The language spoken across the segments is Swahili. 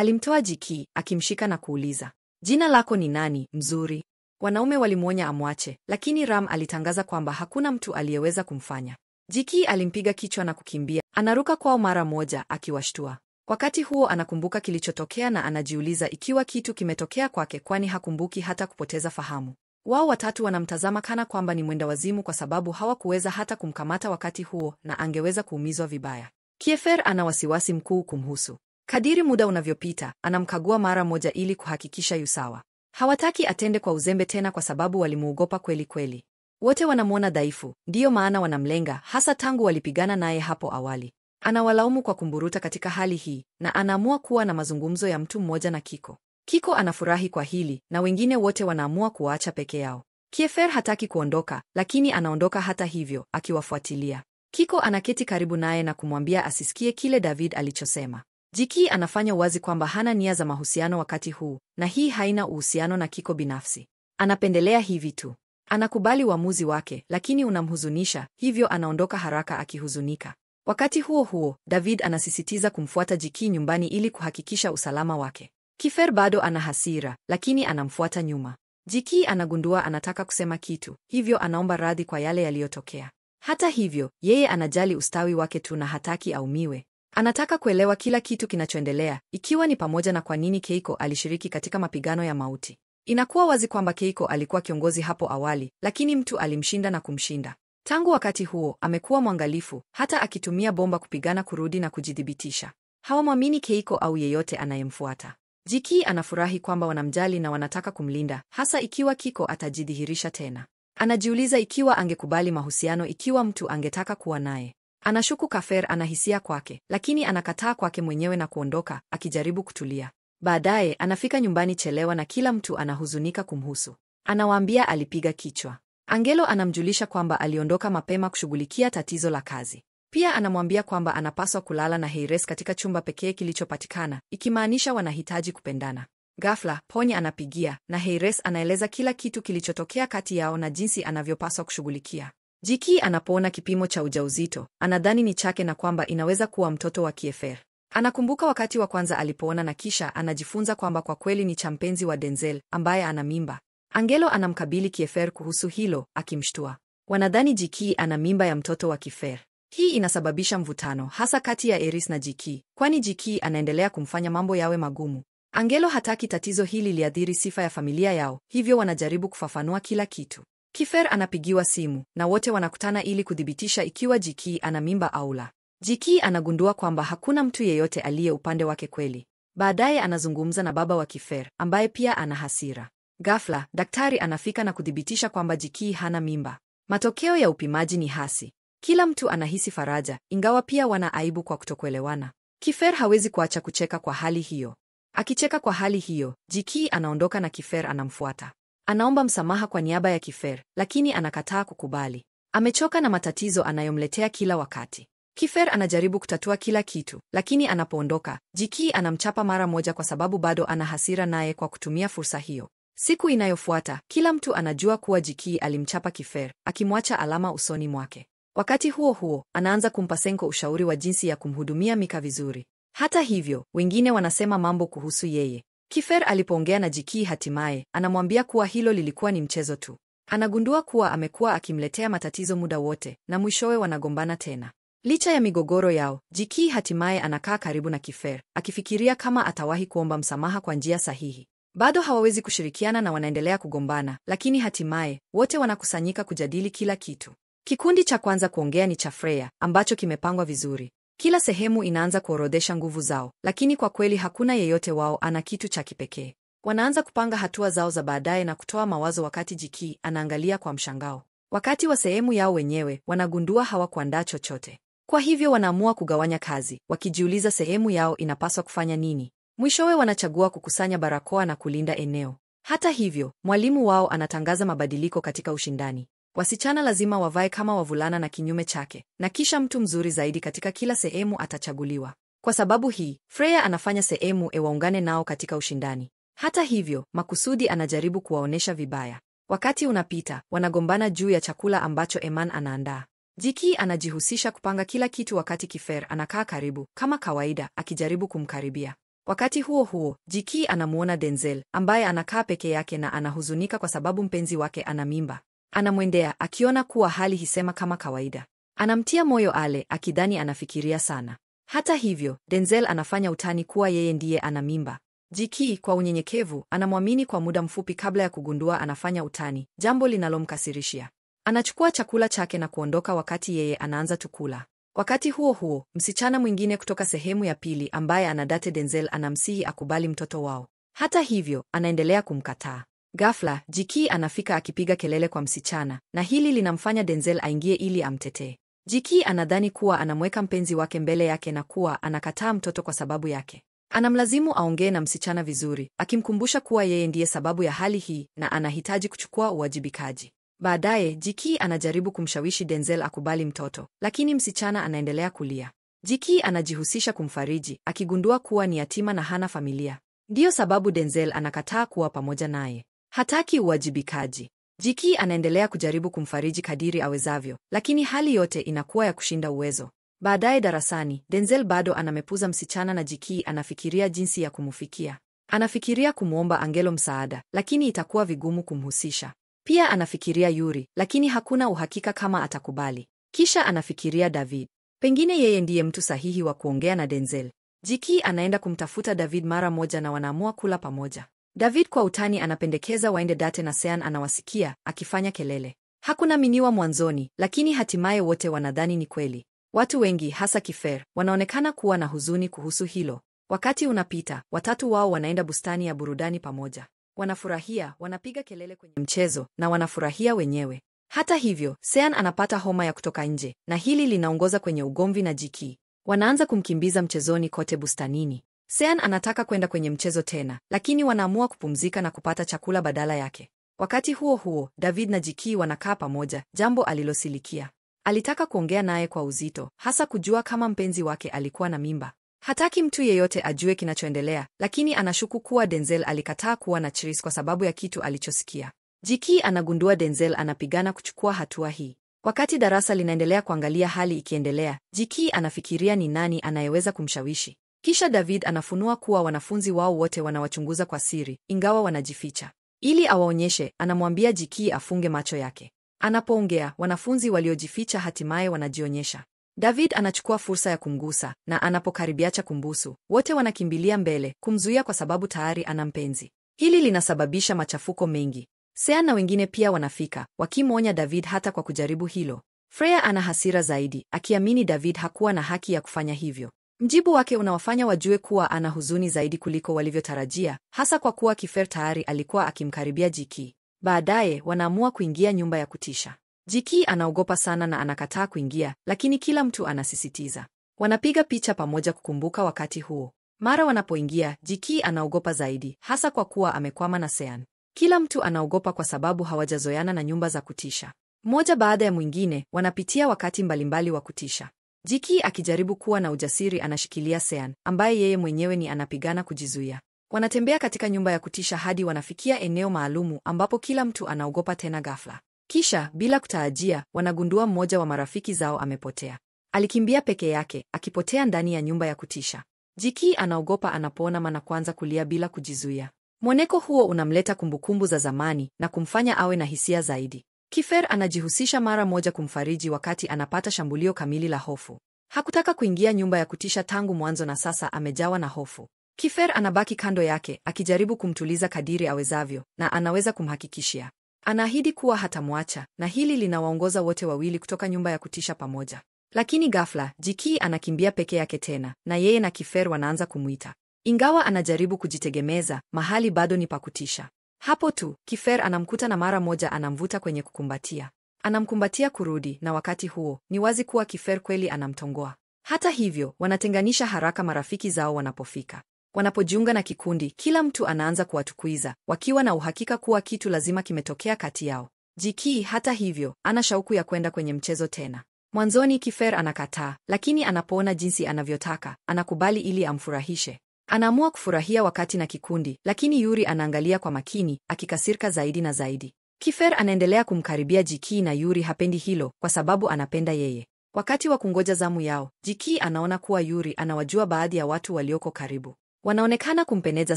Alimtoa Jiki, akimshika na kuuliza, jina lako ni nani, mzuri? Wanaume walimwonya amwache, lakini Ram alitangaza kwamba hakuna mtu aliyeweza kumfanya. Jiki alimpiga kichwa na kukimbia, anaruka kwao mara moja, akiwashtua. Wakati huo anakumbuka kilichotokea na anajiuliza ikiwa kitu kimetokea kwake, kwani hakumbuki hata kupoteza fahamu. Wao watatu wanamtazama kana kwamba ni mwenda wazimu kwa sababu hawakuweza hata kumkamata wakati huo na angeweza kuumizwa vibaya. Kiefer ana wasiwasi mkuu kumhusu. Kadiri muda unavyopita, anamkagua mara moja ili kuhakikisha yu sawa. Hawataki atende kwa uzembe tena kwa sababu walimuogopa kweli kweli. Wote wanamwona dhaifu, ndiyo maana wanamlenga, hasa tangu walipigana naye hapo awali. Anawalaumu kwa kumburuta katika hali hii na anaamua kuwa na mazungumzo ya mtu mmoja na Kiko. Kiko anafurahi kwa hili na wengine wote wanaamua kuwaacha peke yao. Kiefer hataki kuondoka, lakini anaondoka hata hivyo, akiwafuatilia. Kiko anaketi karibu naye na kumwambia asisikie kile David alichosema. Jiki anafanya wazi kwamba hana nia za mahusiano wakati huu, na hii haina uhusiano na Kiko binafsi. Anapendelea hivi tu. Anakubali uamuzi wake, lakini unamhuzunisha, hivyo anaondoka haraka akihuzunika. Wakati huo huo, David anasisitiza kumfuata Jiki nyumbani ili kuhakikisha usalama wake. Kiefer bado ana hasira, lakini anamfuata nyuma. Jiki anagundua anataka kusema kitu, hivyo anaomba radhi kwa yale yaliyotokea. Hata hivyo, yeye anajali ustawi wake tu na hataki aumiwe. Anataka kuelewa kila kitu kinachoendelea, ikiwa ni pamoja na kwa nini Keiko alishiriki katika mapigano ya mauti. Inakuwa wazi kwamba Keiko alikuwa kiongozi hapo awali, lakini mtu alimshinda na kumshinda. Tangu wakati huo, amekuwa mwangalifu, hata akitumia bomba kupigana kurudi na kujidhibitisha. Hawamwamini Keiko au yeyote anayemfuata. Jiki anafurahi kwamba wanamjali na wanataka kumlinda, hasa ikiwa Kiko atajidhihirisha tena. Anajiuliza ikiwa angekubali mahusiano ikiwa mtu angetaka kuwa naye. Anashuku Kiefer anahisia kwake, lakini anakataa kwake mwenyewe na kuondoka, akijaribu kutulia. Baadaye, anafika nyumbani chelewa na kila mtu anahuzunika kumhusu. Anawaambia alipiga kichwa. Angelo anamjulisha kwamba aliondoka mapema kushughulikia tatizo la kazi. Pia anamwambia kwamba anapaswa kulala na Heires katika chumba pekee kilichopatikana, ikimaanisha wanahitaji kupendana. Ghafla, Ponye anapigia, na Heires anaeleza kila kitu kilichotokea kati yao na jinsi anavyopaswa kushughulikia. Jiki anapoona kipimo cha ujauzito, anadhani ni chake na kwamba inaweza kuwa mtoto wa Kiefer. Anakumbuka wakati wa kwanza alipoona na kisha anajifunza kwamba kwa kweli ni cha mpenzi wa Denzel, ambaye ana mimba. Angelo anamkabili Kiefer kuhusu hilo, akimshtua. Wanadhani Jiki ana mimba ya mtoto wa Kiefer. Hii inasababisha mvutano, hasa kati ya Iris na Jiki, kwani Jiki anaendelea kumfanya mambo yawe magumu. Angelo hataki tatizo hili liathiri sifa ya familia yao, hivyo wanajaribu kufafanua kila kitu. Kiefer anapigiwa simu, na wote wanakutana ili kuthibitisha ikiwa Jiki ana mimba au la. Jiki anagundua kwamba hakuna mtu yeyote aliye upande wake kweli. Baadaye anazungumza na baba wa Kiefer, ambaye pia ana hasira. Ghafla, daktari anafika na kuthibitisha kwamba Jiki hana mimba. Matokeo ya upimaji ni hasi. Kila mtu anahisi faraja, ingawa pia wana aibu kwa kutokuelewana. Kiefer hawezi kuacha kucheka kwa hali hiyo. Akicheka kwa hali hiyo, Jiki anaondoka na Kiefer anamfuata. Anaomba msamaha kwa niaba ya Kiefer, lakini anakataa kukubali. Amechoka na matatizo anayomletea kila wakati. Kiefer anajaribu kutatua kila kitu, lakini anapoondoka, Jiki anamchapa mara moja kwa sababu bado ana hasira naye kwa kutumia fursa hiyo. Siku inayofuata, kila mtu anajua kuwa Jiki alimchapa Kiefer, akimwacha alama usoni mwake. Wakati huo huo, anaanza kumpa Senko ushauri wa jinsi ya kumhudumia Mika vizuri. Hata hivyo, wengine wanasema mambo kuhusu yeye. Kiefer alipoongea na Jiki hatimaye, anamwambia kuwa hilo lilikuwa ni mchezo tu. Anagundua kuwa amekuwa akimletea matatizo muda wote, na mwishowe wanagombana tena. Licha ya migogoro yao, Jiki hatimaye anakaa karibu na Kiefer, akifikiria kama atawahi kuomba msamaha kwa njia sahihi. Bado hawawezi kushirikiana na wanaendelea kugombana, lakini hatimaye, wote wanakusanyika kujadili kila kitu. Kikundi cha kwanza kuongea ni cha Freya, ambacho kimepangwa vizuri. Kila sehemu inaanza kuorodhesha nguvu zao, lakini kwa kweli hakuna yeyote wao ana kitu cha kipekee. Wanaanza kupanga hatua zao za baadaye na kutoa mawazo wakati Jiki anaangalia kwa mshangao. Wakati wa sehemu yao wenyewe, wanagundua hawakuandaa chochote. Kwa hivyo wanaamua kugawanya kazi, wakijiuliza sehemu yao inapaswa kufanya nini. Mwishowe wanachagua kukusanya barakoa na kulinda eneo. Hata hivyo, mwalimu wao anatangaza mabadiliko katika ushindani. Wasichana lazima wavae kama wavulana na kinyume chake, na kisha mtu mzuri zaidi katika kila sehemu atachaguliwa. Kwa sababu hii, Freya anafanya sehemu waungane nao katika ushindani. Hata hivyo, makusudi anajaribu kuwaonesha vibaya. Wakati unapita, wanagombana juu ya chakula ambacho Eman anaandaa. Jiki anajihusisha kupanga kila kitu wakati Kiefer anakaa karibu, kama kawaida, akijaribu kumkaribia. Wakati huo huo, Jiki anamuona Denzel, ambaye anakaa peke yake na anahuzunika kwa sababu mpenzi wake ana mimba. Anamwendea, akiona kuwa hali hisema kama kawaida. Anamtia moyo Ale, akidhani anafikiria sana. Hata hivyo, Denzel anafanya utani kuwa yeye ndiye ana mimba. Jiki, kwa unyenyekevu, anamwamini kwa muda mfupi kabla ya kugundua anafanya utani, jambo linalomkasirishia. Anachukua chakula chake na kuondoka wakati yeye anaanza tukula. Wakati huo huo, msichana mwingine kutoka sehemu ya pili ambaye anadate Denzel anamsihi akubali mtoto wao. Hata hivyo, anaendelea kumkataa. Ghafla, Jiki anafika akipiga kelele kwa msichana, na hili linamfanya Denzel aingie ili amtetee. Jiki anadhani kuwa anamweka mpenzi wake mbele yake na kuwa anakataa mtoto kwa sababu yake. Anamlazimu aongee na msichana vizuri, akimkumbusha kuwa yeye ndiye sababu ya hali hii na anahitaji kuchukua uwajibikaji. Baadaye, Jiki anajaribu kumshawishi Denzel akubali mtoto, lakini msichana anaendelea kulia. Jiki anajihusisha kumfariji, akigundua kuwa ni yatima na hana familia. Ndiyo sababu Denzel anakataa kuwa pamoja naye. Hataki uwajibikaji. Jiki anaendelea kujaribu kumfariji kadiri awezavyo, lakini hali yote inakuwa ya kushinda uwezo. Baadaye darasani, Denzel bado anamepuza msichana na Jiki anafikiria jinsi ya kumfikia. Anafikiria kumwomba Angelo msaada, lakini itakuwa vigumu kumhusisha. Pia anafikiria Yuri, lakini hakuna uhakika kama atakubali. Kisha anafikiria David. Pengine yeye ndiye mtu sahihi wa kuongea na Denzel. Jiki anaenda kumtafuta David mara moja na wanaamua kula pamoja. David kwa utani anapendekeza waende date na Sean anawasikia, akifanya kelele. Hakuaminiwa mwanzoni, lakini hatimaye wote wanadhani ni kweli. Watu wengi hasa Kifer wanaonekana kuwa na huzuni kuhusu hilo. Wakati unapita, watatu wao wanaenda bustani ya burudani pamoja. Wanafurahia, wanapiga kelele kwenye mchezo na wanafurahia wenyewe. Hata hivyo, Sean anapata homa ya kutoka nje na hili linaongoza kwenye ugomvi na Jiki. Wanaanza kumkimbiza mchezoni kote bustanini. Sean anataka kwenda kwenye mchezo tena, lakini wanaamua kupumzika na kupata chakula badala yake. Wakati huo huo, David na Jiki wanakaa pamoja, jambo alilosilikia. Alitaka kuongea naye kwa uzito, hasa kujua kama mpenzi wake alikuwa na mimba. Hataki mtu yeyote ajue kinachoendelea, lakini anashuku kuwa Denzel alikataa kuwa na Chris kwa sababu ya kitu alichosikia. Jiki anagundua Denzel anapigana kuchukua hatua hii. Wakati darasa linaendelea kuangalia hali ikiendelea, Jiki anafikiria ni nani anayeweza kumshawishi. Kisha David anafunua kuwa wanafunzi wao wote wanawachunguza kwa siri, ingawa wanajificha. Ili awaonyeshe, anamwambia Jiki afunge macho yake. Anapoongea, wanafunzi waliojificha hatimaye wanajionyesha. David anachukua fursa ya kumgusa, na anapokaribiacha kumbusu, wote wanakimbilia mbele, kumzuia kwa sababu tayari ana mpenzi. Hili linasababisha machafuko mengi. Sean na wengine pia wanafika, wakimwonya David hata kwa kujaribu hilo. Freya ana hasira zaidi, akiamini David hakuwa na haki ya kufanya hivyo. Mjibu wake unawafanya wajue kuwa ana huzuni zaidi kuliko walivyotarajia, hasa kwa kuwa Kifer tayari alikuwa akimkaribia Jiki. Baadaye, wanaamua kuingia nyumba ya kutisha. Jiki anaogopa sana na anakataa kuingia, lakini kila mtu anasisitiza. Wanapiga picha pamoja kukumbuka wakati huo. Mara wanapoingia, Jiki anaogopa zaidi, hasa kwa kuwa amekwama na Sean. Kila mtu anaogopa kwa sababu hawajazoeana na nyumba za kutisha. Mmoja baada ya mwingine, wanapitia wakati mbalimbali wa kutisha. Jiki akijaribu kuwa na ujasiri anashikilia Sean, ambaye yeye mwenyewe ni anapigana kujizuia. Wanatembea katika nyumba ya kutisha hadi wanafikia eneo maalumu ambapo kila mtu anaogopa tena ghafla. Kisha, bila kutarajia, wanagundua mmoja wa marafiki zao amepotea. Alikimbia peke yake, akipotea ndani ya nyumba ya kutisha. Jiki anaogopa anapoona na kuanza kulia bila kujizuia. Mwoneko huo unamleta kumbukumbu za zamani na kumfanya awe na hisia zaidi. Kifer anajihusisha mara moja kumfariji wakati anapata shambulio kamili la hofu. Hakutaka kuingia nyumba ya kutisha tangu mwanzo na sasa amejawa na hofu. Kifer anabaki kando yake, akijaribu kumtuliza kadiri awezavyo, na anaweza kumhakikishia. Anaahidi kuwa hatamwacha, na hili linawaongoza wote wawili kutoka nyumba ya kutisha pamoja. Lakini ghafla, Jiki anakimbia peke yake tena, na yeye na Kifer wanaanza kumwita. Ingawa anajaribu kujitegemeza, mahali bado ni pa kutisha. Hapo tu, Kifer anamkuta na mara moja anamvuta kwenye kukumbatia. Anamkumbatia kurudi, na wakati huo, ni wazi kuwa Kifer kweli anamtongoa. Hata hivyo, wanatenganisha haraka marafiki zao wanapofika. Wanapojiunga na kikundi, kila mtu anaanza kuwatukuiza, wakiwa na uhakika kuwa kitu lazima kimetokea kati yao. Jiki, hata hivyo, ana shauku ya kwenda kwenye mchezo tena. Mwanzoni Kifer anakataa, lakini anapoona jinsi anavyotaka, anakubali ili amfurahishe. Anaamua kufurahia wakati na kikundi, lakini Yuri anaangalia kwa makini, akikasirika zaidi na zaidi. Kifer anaendelea kumkaribia Jiki na Yuri hapendi hilo, kwa sababu anapenda yeye. Wakati wa kungoja zamu yao, Jiki anaona kuwa Yuri anawajua baadhi ya watu walioko karibu. Wanaonekana kumpendeza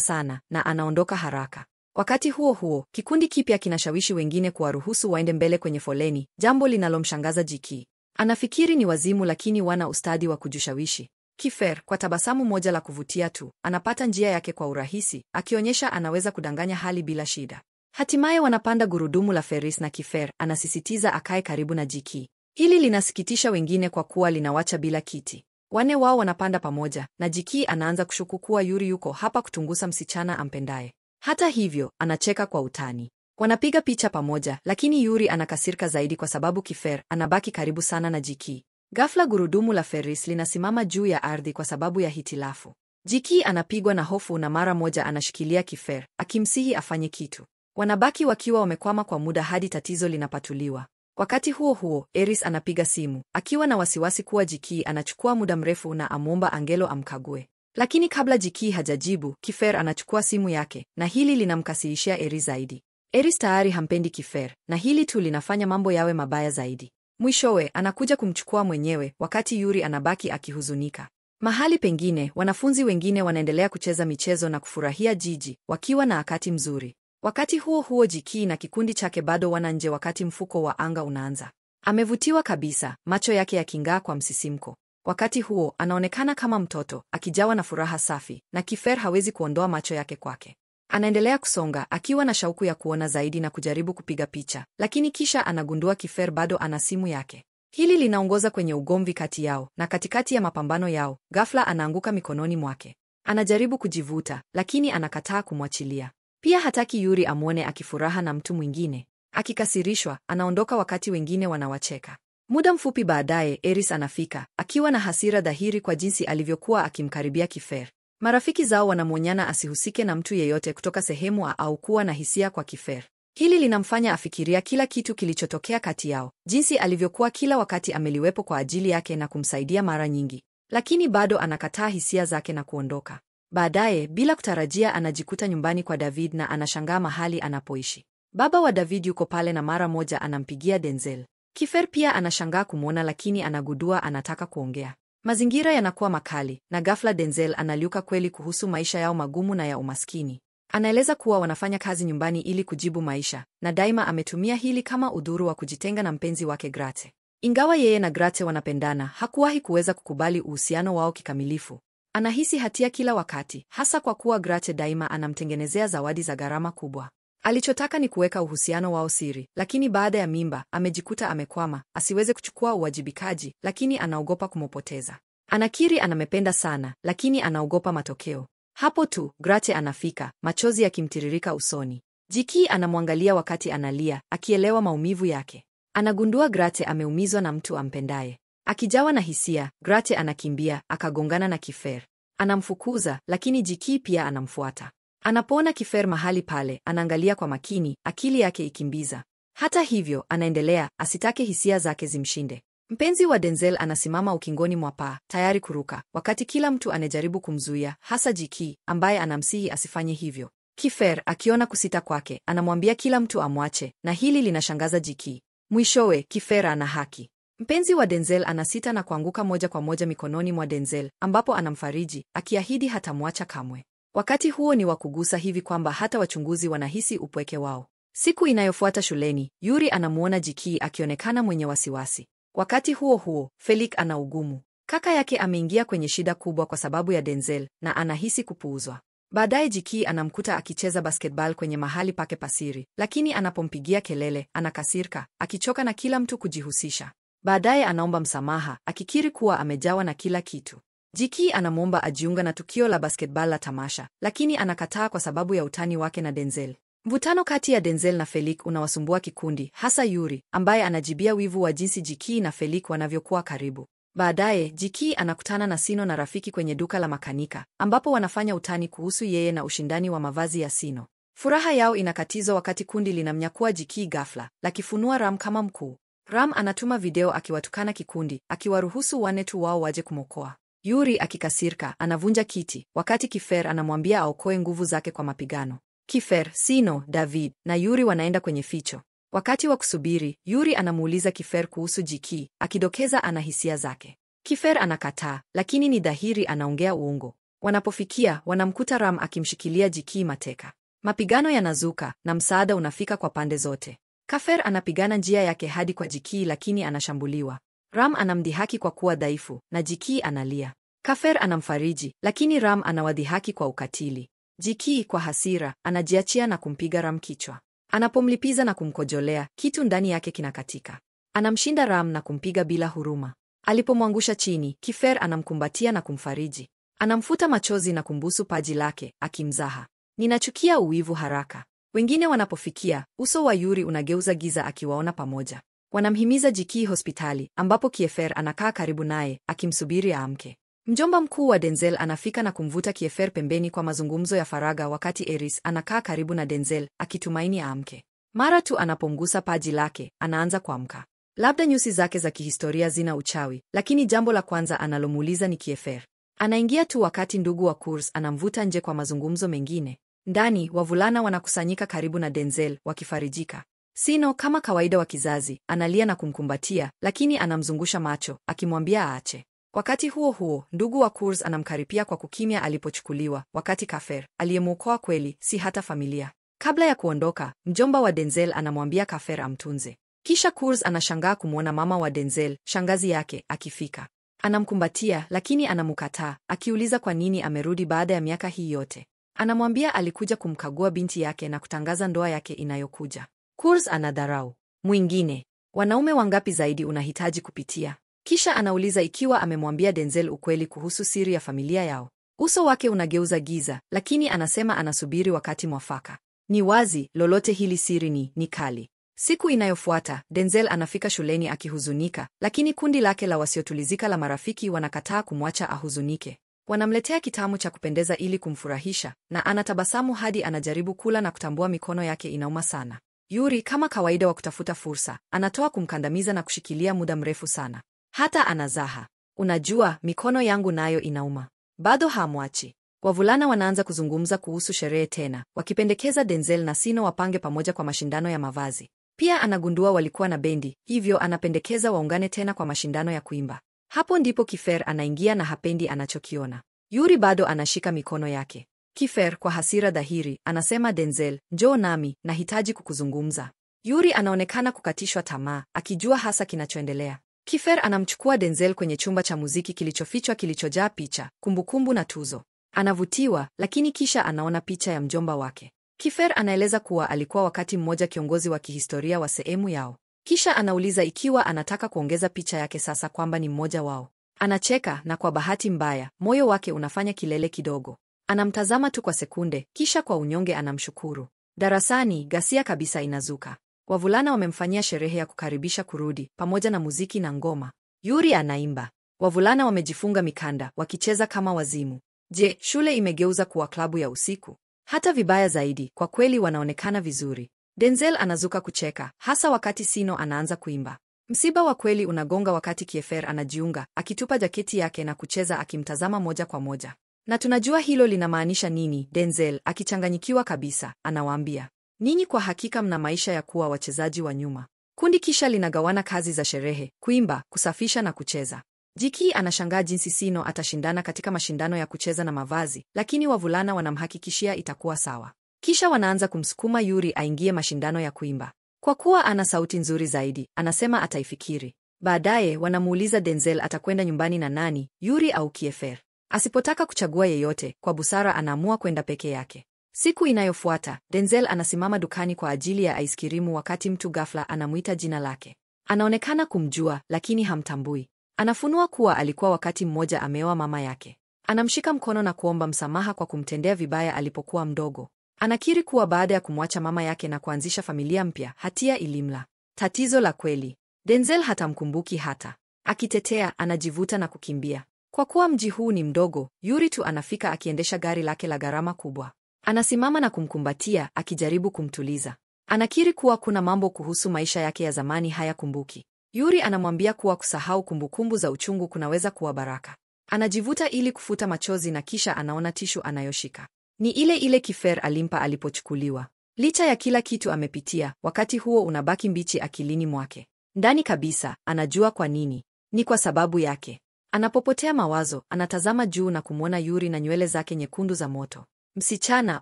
sana na anaondoka haraka. Wakati huo huo, kikundi kipya kinashawishi wengine kuwaruhusu waende mbele kwenye foleni, jambo linalomshangaza Jiki. Anafikiri ni wazimu lakini wana ustadi wa kujishawishi. Kiefer, kwa tabasamu moja la kuvutia tu, anapata njia yake kwa urahisi, akionyesha anaweza kudanganya hali bila shida. Hatimaye wanapanda gurudumu la Ferris na Kiefer anasisitiza akae karibu na Jiki. Hili linasikitisha wengine kwa kuwa linawacha bila kiti. Wanne wao wanapanda pamoja na Jiki anaanza kushuku kuwa Yuri yuko hapa kutungusa msichana ampendaye. Hata hivyo, anacheka kwa utani. Wanapiga picha pamoja, lakini Yuri anakasirika zaidi kwa sababu Kiefer anabaki karibu sana na Jiki. Ghafla gurudumu la Ferris linasimama juu ya ardhi kwa sababu ya hitilafu. Jiki anapigwa na hofu na mara moja anashikilia Kiefer, akimsihi afanye kitu. Wanabaki wakiwa wamekwama kwa muda hadi tatizo linapatuliwa. Wakati huo huo, Eris anapiga simu, akiwa na wasiwasi kuwa Jiki anachukua muda mrefu na amwomba Angelo amkague. Lakini kabla Jiki hajajibu, Kiefer anachukua simu yake, na hili linamkasirishia Eris zaidi. Eris tayari hampendi Kiefer, na hili tu linafanya mambo yawe mabaya zaidi. Mwishowe, anakuja kumchukua mwenyewe, wakati Yuri anabaki akihuzunika. Mahali pengine, wanafunzi wengine wanaendelea kucheza michezo na kufurahia jiji, wakiwa na wakati mzuri. Wakati huo huo, Jiki na kikundi chake bado wana nje wakati mfuko wa anga unaanza. Amevutiwa kabisa, macho yake yaking'aa kwa msisimko. Wakati huo, anaonekana kama mtoto, akijawa na furaha safi, na Kiefer hawezi kuondoa macho yake kwake. Anaendelea kusonga, akiwa na shauku ya kuona zaidi na kujaribu kupiga picha, lakini kisha anagundua Kiefer bado ana simu yake. Hili linaongoza kwenye ugomvi kati yao, na katikati ya mapambano yao, ghafla anaanguka mikononi mwake. Anajaribu kujivuta, lakini anakataa kumwachilia. Pia hataki Yuri amwone akifuraha na mtu mwingine. Akikasirishwa, anaondoka wakati wengine wanawacheka. Muda mfupi baadaye, Eris anafika, akiwa na hasira dhahiri kwa jinsi alivyokuwa akimkaribia Kiefer. Marafiki zao wanamwonyana asihusike na mtu yeyote kutoka sehemu au kuwa na hisia kwa Kiefer. Hili linamfanya afikiria kila kitu kilichotokea kati yao, jinsi alivyokuwa kila wakati ameliwepo kwa ajili yake na kumsaidia mara nyingi. Lakini bado anakataa hisia zake na kuondoka. Baadaye, bila kutarajia, anajikuta nyumbani kwa David na anashangaa mahali anapoishi. Baba wa David yuko pale na mara moja anampigia Denzel. Kiefer pia anashangaa kumwona lakini anagundua anataka kuongea. Mazingira yanakuwa makali na ghafla Denzel analiuka kweli kuhusu maisha yao magumu na ya umaskini. Anaeleza kuwa wanafanya kazi nyumbani ili kujibu maisha na daima ametumia hili kama udhuru wa kujitenga na mpenzi wake Grace. Ingawa yeye na Grace wanapendana, hakuwahi kuweza kukubali uhusiano wao kikamilifu. Anahisi hatia kila wakati, hasa kwa kuwa Grace daima anamtengenezea zawadi za gharama kubwa. Alichotaka ni kuweka uhusiano wao siri, lakini baada ya mimba, amejikuta amekwama, asiweze kuchukua uwajibikaji, lakini anaogopa kumopoteza. Anakiri anamependa sana, lakini anaogopa matokeo. Hapo tu, Grace anafika, machozi yakimtiririka usoni. Jiki anamwangalia wakati analia, akielewa maumivu yake. Anagundua Grace ameumizwa na mtu ampendaye. Akijawa na hisia, Grace anakimbia, akagongana na Kiefer. Anamfukuza, lakini Jiki pia anamfuata. Anapoona Kiefer mahali pale, anaangalia kwa makini, akili yake ikimbiza. Hata hivyo, anaendelea, asitake hisia zake zimshinde. Mpenzi wa Denzel anasimama ukingoni mwa paa, tayari kuruka, wakati kila mtu anajaribu kumzuia, hasa Jiki, ambaye anamsihi asifanye hivyo. Kiefer, akiona kusita kwake, anamwambia kila mtu amwache, na hili linashangaza Jiki. Mwishowe, Kiefer ana haki. Mpenzi wa Denzel anasita na kuanguka moja kwa moja mikononi mwa Denzel, ambapo anamfariji, akiahidi hatamwacha kamwe. Wakati huo ni wa kugusa hivi kwamba hata wachunguzi wanahisi upweke wao. Siku inayofuata shuleni, Yuri anamuona Jiki akionekana mwenye wasiwasi. Wakati huo huo, Felix ana ugumu. Kaka yake ameingia kwenye shida kubwa kwa sababu ya Denzel na anahisi kupuuzwa. Baadaye Jiki anamkuta akicheza basketball kwenye mahali pake pasiri, lakini anapompigia kelele, anakasirika, akichoka na kila mtu kujihusisha. Baadaye anaomba msamaha, akikiri kuwa amejawa na kila kitu. Jiki anamwomba ajiunga na tukio la basketball la tamasha, lakini anakataa kwa sababu ya utani wake na Denzel. Mvutano kati ya Denzel na Felix unawasumbua kikundi, hasa Yuri, ambaye anajibia wivu wa jinsi Jiki na Felix wanavyokuwa karibu. Baadaye, Jiki anakutana na Sino na rafiki kwenye duka la makanika, ambapo wanafanya utani kuhusu yeye na ushindani wa mavazi ya Sino. Furaha yao inakatizwa wakati kundi linamnyakua Jiki ghafla, lakifunua Ram kama mkuu. Ram anatuma video akiwatukana kikundi, akiwaruhusu wanne tu wao waje kumokoa. Yuri akikasirika, anavunja kiti, wakati Kiefer anamwambia aokoe nguvu zake kwa mapigano. Kiefer, Sino, David na Yuri wanaenda kwenye ficho. Wakati wa kusubiri, Yuri anamuuliza Kiefer kuhusu Jiki, akidokeza ana hisia zake. Kiefer anakataa, lakini ni dhahiri anaongea uongo. Wanapofikia, wanamkuta Ram akimshikilia Jikii mateka. Mapigano yanazuka na msaada unafika kwa pande zote. Kafer anapigana njia yake hadi kwa Jikii lakini anashambuliwa. Ram anamdhihaki kwa kuwa dhaifu na Jikii analia. Kafer anamfariji lakini Ram anawadhihaki kwa ukatili. Jikii kwa hasira anajiachia na kumpiga Ram kichwa. Anapomlipiza na kumkojolea, kitu ndani yake kinakatika. Anamshinda Ram na kumpiga bila huruma. Alipomwangusha chini, Kifer anamkumbatia na kumfariji. Anamfuta machozi na kumbusu paji lake, akimzaha. Ninachukia uwivu haraka. Wengine wanapofikia, uso wa Yuri unageuza giza akiwaona pamoja. Wanamhimiza Jikii hospitali, ambapo Kiefer anakaa karibu naye, akimsubiri aamke. Mjomba mkuu wa Denzel anafika na kumvuta Kiefer pembeni kwa mazungumzo ya faragha wakati Eris anakaa karibu na Denzel, akitumaini aamke. Mara tu anapomgusa paji lake, anaanza kuamka. Labda nyusi zake za kihistoria zina uchawi, lakini jambo la kwanza analomuuliza ni Kiefer. Anaingia tu wakati ndugu wa Kurz anamvuta nje kwa mazungumzo mengine. Ndani, wavulana wanakusanyika karibu na Denzel, wakifarijika. Sino, kama kawaida wa kizazi, analia na kumkumbatia, lakini anamzungusha macho, akimwambia aache. Wakati huo huo, ndugu wa Kurz anamkaripia kwa kukimya alipochukuliwa, wakati Kafer, aliyemwokoa kweli, si hata familia. Kabla ya kuondoka, mjomba wa Denzel anamwambia Kafer amtunze. Kisha Kurz anashangaa kumwona mama wa Denzel, shangazi yake, akifika. Anamkumbatia, lakini anamukataa, akiuliza kwa nini amerudi baada ya miaka hii yote. Anamwambia alikuja kumkagua binti yake na kutangaza ndoa yake inayokuja. Kurz anadharau. Mwingine, wanaume wangapi zaidi unahitaji kupitia? Kisha anauliza ikiwa amemwambia Denzel ukweli kuhusu siri ya familia yao. Uso wake unageuza giza, lakini anasema anasubiri wakati mwafaka. Ni wazi, lolote hili siri ni kali. Siku inayofuata, Denzel anafika shuleni akihuzunika, lakini kundi lake la wasiotulizika la marafiki wanakataa kumwacha ahuzunike. Wanamletea kitamu cha kupendeza ili kumfurahisha, na anatabasamu hadi anajaribu kula na kutambua mikono yake inauma sana. Yuri, kama kawaida wa kutafuta fursa, anatoa kumkandamiza na kushikilia muda mrefu sana. Hata anazaha. Unajua, mikono yangu nayo inauma. Bado hamwachi. Wavulana wanaanza kuzungumza kuhusu sherehe tena, wakipendekeza Denzel na Sino wapange pamoja kwa mashindano ya mavazi. Pia anagundua walikuwa na bendi, hivyo anapendekeza waungane tena kwa mashindano ya kuimba. Hapo ndipo Kifer anaingia na hapendi anachokiona. Yuri bado anashika mikono yake. Kifer kwa hasira dhahiri anasema, Denzel, njoo nami, nahitaji kukuzungumza. Yuri anaonekana kukatishwa tamaa, akijua hasa kinachoendelea. Kifer anamchukua Denzel kwenye chumba cha muziki kilichofichwa kilichojaa picha, kumbukumbu na tuzo. Anavutiwa, lakini kisha anaona picha ya mjomba wake. Kifer anaeleza kuwa alikuwa wakati mmoja kiongozi wa kihistoria wa sehemu yao. Kisha anauliza ikiwa anataka kuongeza picha yake sasa kwamba ni mmoja wao. Anacheka na kwa bahati mbaya, moyo wake unafanya kilele kidogo. Anamtazama tu kwa sekunde, kisha kwa unyonge anamshukuru. Darasani, ghasia kabisa inazuka. Wavulana wamemfanyia sherehe ya kukaribisha kurudi, pamoja na muziki na ngoma. Yuri anaimba. Wavulana wamejifunga mikanda, wakicheza kama wazimu. Je, shule imegeuza kuwa klabu ya usiku? Hata vibaya zaidi, kwa kweli wanaonekana vizuri. Denzel anazuka kucheka, hasa wakati Sino anaanza kuimba. Msiba wa kweli unagonga wakati Kiefer anajiunga, akitupa jaketi yake na kucheza akimtazama moja kwa moja. Na tunajua hilo linamaanisha nini, Denzel, akichanganyikiwa kabisa, anawaambia. Ninyi kwa hakika mna maisha ya kuwa wachezaji wa nyuma. Kundi kisha linagawana kazi za sherehe, kuimba, kusafisha na kucheza. Jikii anashangaa jinsi Sino atashindana katika mashindano ya kucheza na mavazi, lakini wavulana wanamhakikishia itakuwa sawa. Kisha wanaanza kumsukuma Yuri aingie mashindano ya kuimba. Kwa kuwa ana sauti nzuri zaidi, anasema ataifikiri. Baadaye wanamuuliza Denzel atakwenda nyumbani na nani, Yuri au Kiefer. Asipotaka kuchagua yeyote, kwa busara anaamua kwenda peke yake. Siku inayofuata, Denzel anasimama dukani kwa ajili ya aiskirimu wakati mtu ghafla anamuita jina lake. Anaonekana kumjua, lakini hamtambui. Anafunua kuwa alikuwa wakati mmoja ameoa mama yake. Anamshika mkono na kuomba msamaha kwa kumtendea vibaya alipokuwa mdogo. Anakiri kuwa baada ya kumwacha mama yake na kuanzisha familia mpya, hatia ilimla. Tatizo la kweli, Denzel hatamkumbuki hata. Akitetea, anajivuta na kukimbia. Kwa kuwa mji huu ni mdogo, Yuri tu anafika akiendesha gari lake la gharama kubwa. Anasimama na kumkumbatia, akijaribu kumtuliza. Anakiri kuwa kuna mambo kuhusu maisha yake ya zamani hayakumbuki. Yuri anamwambia kuwa kusahau kumbukumbu za uchungu kunaweza kuwa baraka. Anajivuta ili kufuta machozi na kisha anaona tishu anayoshika. Ni ile ile Kifer alimpa alipochukuliwa. Licha ya kila kitu amepitia, wakati huo unabaki mbichi akilini mwake. Ndani kabisa, anajua kwa nini. Ni kwa sababu yake. Anapopotea mawazo, anatazama juu na kumwona Yuri na nywele zake nyekundu za moto. Msichana,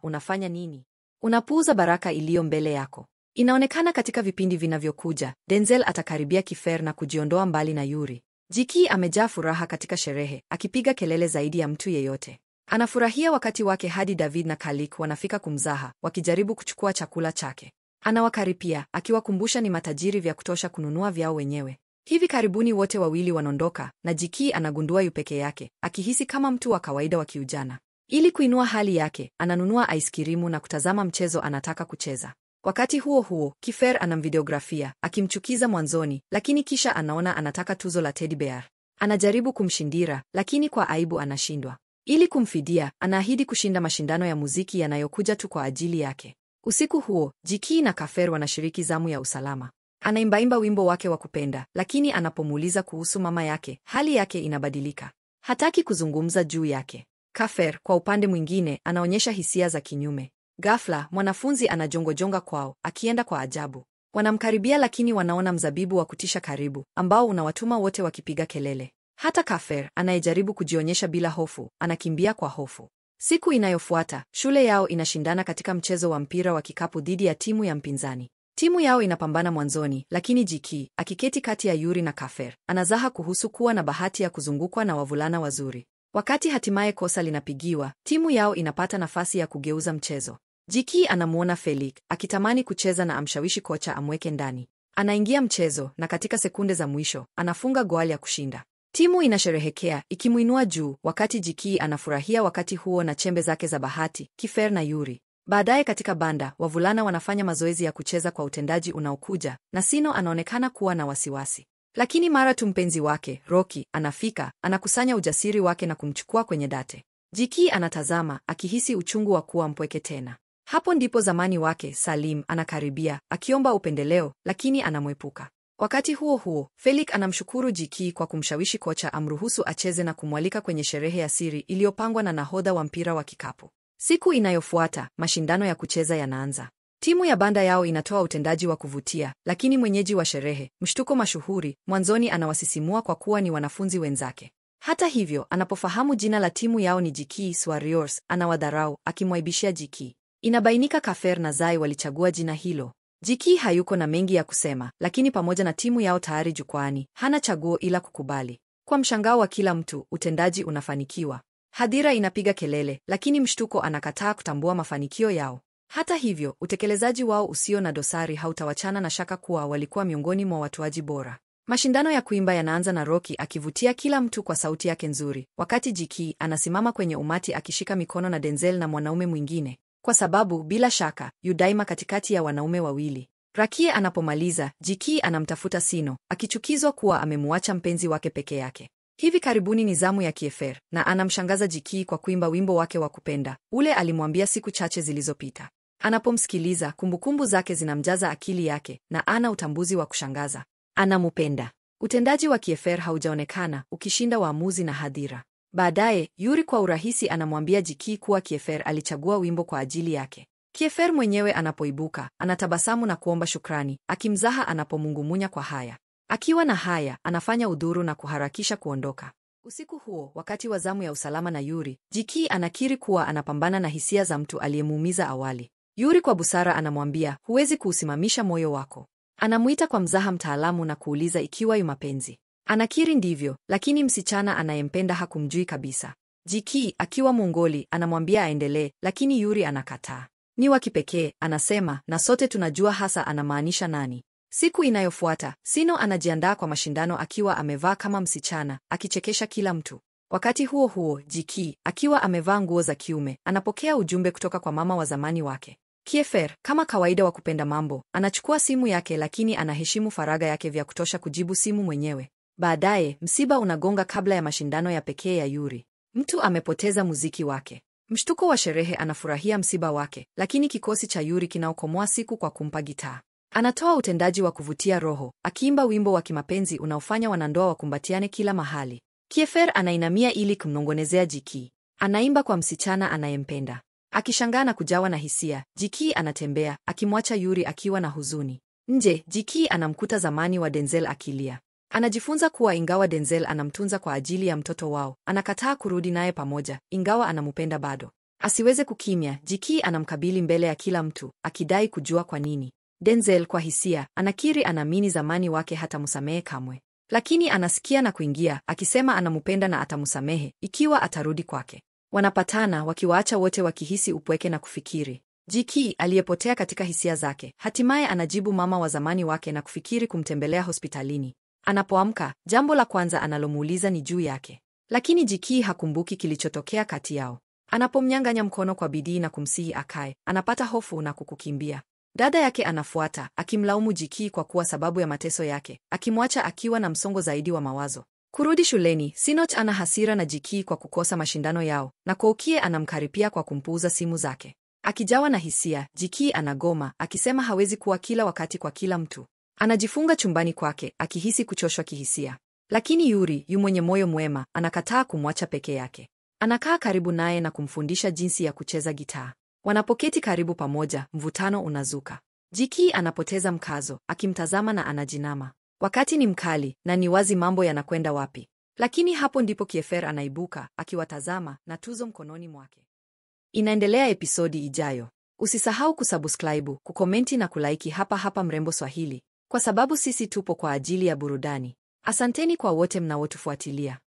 unafanya nini? Unapuuza baraka iliyo mbele yako. Inaonekana katika vipindi vinavyokuja, Denzel atakaribia Kiefer na kujiondoa mbali na Yuri. Jiki amejaa furaha katika sherehe, akipiga kelele zaidi ya mtu yeyote. Anafurahia wakati wake hadi David na Kalik wanafika kumzaha, wakijaribu kuchukua chakula chake. Anawakaripia, akiwakumbusha ni matajiri vya kutosha kununua vyao wenyewe. Hivi karibuni wote wawili wanaondoka, na Jiki anagundua yu peke yake, akihisi kama mtu wa kawaida wa kiujana. Ili kuinua hali yake, ananunua aiskirimu na kutazama mchezo anataka kucheza. Wakati huo huo, Kiefer anamvideografia, akimchukiza mwanzoni, lakini kisha anaona anataka tuzo la teddy bear. Anajaribu kumshindira, lakini kwa aibu anashindwa. Ili kumfidia, anaahidi kushinda mashindano ya muziki yanayokuja tu kwa ajili yake. Usiku huo, Jiki na Kiefer wanashiriki zamu ya usalama. Anaimbaimba wimbo wake wa kupenda, lakini anapomuuliza kuhusu mama yake, hali yake inabadilika. Hataki kuzungumza juu yake. Kiefer, kwa upande mwingine, anaonyesha hisia za kinyume. Ghafla, mwanafunzi anajongojonga kwao, akienda kwa ajabu. Wanamkaribia lakini wanaona mzabibu wa kutisha karibu, ambao unawatuma wote wakipiga kelele. Hata Kiefer, anayejaribu kujionyesha bila hofu, anakimbia kwa hofu. Siku inayofuata, shule yao inashindana katika mchezo wa mpira wa kikapu dhidi ya timu ya mpinzani. Timu yao inapambana mwanzoni, lakini Jiki, akiketi kati ya Yuri na Kiefer, anazaha kuhusu kuwa na bahati ya kuzungukwa na wavulana wazuri. Wakati hatimaye kosa linapigiwa, timu yao inapata nafasi ya kugeuza mchezo. Jiki anamuona Felix, akitamani kucheza na amshawishi kocha amweke ndani. Anaingia mchezo, na katika sekunde za mwisho, anafunga goli ya kushinda. Timu inasherehekea, ikimuinua juu, wakati Jiki anafurahia wakati huo na chembe zake za bahati, Kiefer na Yuri. Baadaye katika banda, wavulana wanafanya mazoezi ya kucheza kwa utendaji unaokuja, na Sino anaonekana kuwa na wasiwasi. Lakini mara tu mpenzi wake, Rocky, anafika, anakusanya ujasiri wake na kumchukua kwenye date. Jiki anatazama, akihisi uchungu wa kuwa mpweke tena. Hapo ndipo zamani wake, Salim, anakaribia, akiomba upendeleo, lakini anamwepuka. Wakati huo huo, Felix anamshukuru Jiki kwa kumshawishi kocha amruhusu acheze na kumwalika kwenye sherehe ya siri iliyopangwa na nahodha wa mpira wa kikapu. Siku inayofuata, mashindano ya kucheza yanaanza. Timu ya banda yao inatoa utendaji wa kuvutia, lakini mwenyeji wa sherehe, mshtuko mashuhuri, mwanzoni anawasisimua kwa kuwa ni wanafunzi wenzake. Hata hivyo, anapofahamu jina la timu yao ni Jiki Warriors, anawadharau, akimwaibishia Jiki. Inabainika Kiefer na Zai walichagua jina hilo. Jiki hayuko na mengi ya kusema, lakini pamoja na timu yao tayari jukwani, hana chaguo ila kukubali. Kwa mshangao wa kila mtu, utendaji unafanikiwa. Hadhira inapiga kelele, lakini mshtuko anakataa kutambua mafanikio yao. Hata hivyo, utekelezaji wao usio na dosari hautawachana na shaka kuwa walikuwa miongoni mwa watoaji bora. Mashindano ya kuimba yanaanza na Rocky akivutia kila mtu kwa sauti yake nzuri, wakati Jiki anasimama kwenye umati akishika mikono na Denzel na mwanaume mwingine. Kwa sababu, bila shaka, yu daima katikati ya wanaume wawili. Rakie anapomaliza, Jiki anamtafuta Sino, akichukizwa kuwa amemuacha mpenzi wake peke yake. Hivi karibuni ni zamu ya Kiefer, na anamshangaza Jiki kwa kuimba wimbo wake wa kupenda, ule alimwambia siku chache zilizopita. Anapomsikiliza, kumbukumbu zake zinamjaza akili yake, na ana utambuzi wa kushangaza. Anamupenda. Utendaji wa Kiefer haujaonekana, ukishinda waamuzi na hadhira. Baadaye, Yuri kwa urahisi anamwambia Jiki kuwa Kiefer alichagua wimbo kwa ajili yake. Kiefer mwenyewe anapoibuka, anatabasamu na kuomba shukrani, akimzaha anapomungumunya kwa haya. Akiwa na haya, anafanya udhuru na kuharakisha kuondoka. Usiku huo, wakati wa zamu ya usalama na Yuri, Jiki anakiri kuwa anapambana na hisia za mtu aliyemuumiza awali. Yuri kwa busara anamwambia, huwezi kuusimamisha moyo wako. Anamuita kwa mzaha mtaalamu na kuuliza ikiwa yu mapenzi. Anakiri ndivyo, lakini msichana anayempenda hakumjui kabisa. Jiki, akiwa Mongoli, anamwambia aendelee, lakini Yuri anakataa. Ni wa kipekee, anasema, na sote tunajua hasa anamaanisha nani. Siku inayofuata, Sino anajiandaa kwa mashindano akiwa amevaa kama msichana, akichekesha kila mtu. Wakati huo huo, Jiki, akiwa amevaa nguo za kiume, anapokea ujumbe kutoka kwa mama wa zamani wake. Kiefer, kama kawaida wa kupenda mambo, anachukua simu yake lakini anaheshimu faragha yake vya kutosha kujibu simu mwenyewe. Baadaye, msiba unagonga kabla ya mashindano ya pekee ya Yuri. Mtu amepoteza muziki wake. Mshtuko wa sherehe anafurahia msiba wake, lakini kikosi cha Yuri kinaokomoa siku kwa kumpa gitaa. Anatoa utendaji wa kuvutia roho, akiimba wimbo wa kimapenzi unaofanya wanandoa wakumbatiane kila mahali. Kiefer anainamia ili kumnongonezea Jiki. Anaimba kwa msichana anayempenda. Akishangaa na kujawa na hisia, Jiki anatembea, akimwacha Yuri akiwa na huzuni. Nje, Jiki anamkuta zamani wa Denzel akilia. Anajifunza kuwa ingawa Denzel anamtunza kwa ajili ya mtoto wao, anakataa kurudi naye pamoja, ingawa anamupenda bado. Asiweze kukimya, Jiki anamkabili mbele ya kila mtu, akidai kujua kwa nini. Denzel kwa hisia, anakiri anaamini zamani wake hatamsamehe kamwe. Lakini anasikia na kuingia, akisema anamupenda na atamsamehe, ikiwa atarudi kwake. Wanapatana, wakiwaacha wote wakihisi upweke na kufikiri. Jiki, aliyepotea katika hisia zake, hatimaye anajibu mama wa zamani wake na kufikiri kumtembelea hospitalini. Anapoamka, jambo la kwanza analomuuliza ni juu yake. Lakini Jiki hakumbuki kilichotokea kati yao. Anapomnyang'anya mkono kwa bidii na kumsihi akae, anapata hofu na kukimbia. Dada yake anafuata, akimlaumu Jiki kwa kuwa sababu ya mateso yake, akimwacha akiwa na msongo zaidi wa mawazo. Kurudi shuleni, Sinoch ana hasira na Jiki kwa kukosa mashindano yao, na Koukie anamkaripia kwa kumpuuza simu zake. Akijawa na hisia, Jiki anagoma, akisema hawezi kuwa kila wakati kwa kila mtu. Anajifunga chumbani kwake, akihisi kuchoshwa kihisia. Lakini Yuri, yu mwenye moyo mwema, anakataa kumwacha peke yake. Anakaa karibu naye na kumfundisha jinsi ya kucheza gitaa. Wanapoketi karibu pamoja, mvutano unazuka. Jiki anapoteza mkazo, akimtazama na anajinama. Wakati ni mkali, na ni wazi mambo yanakwenda wapi. Lakini hapo ndipo Kiefer anaibuka, akiwatazama na tuzo mkononi mwake. Inaendelea episodi ijayo. Usisahau kusubscribe, kukomenti na kulaiki hapa Mrembo Swahili, kwa sababu sisi tupo kwa ajili ya burudani. Asanteni kwa wote mnaotufuatilia.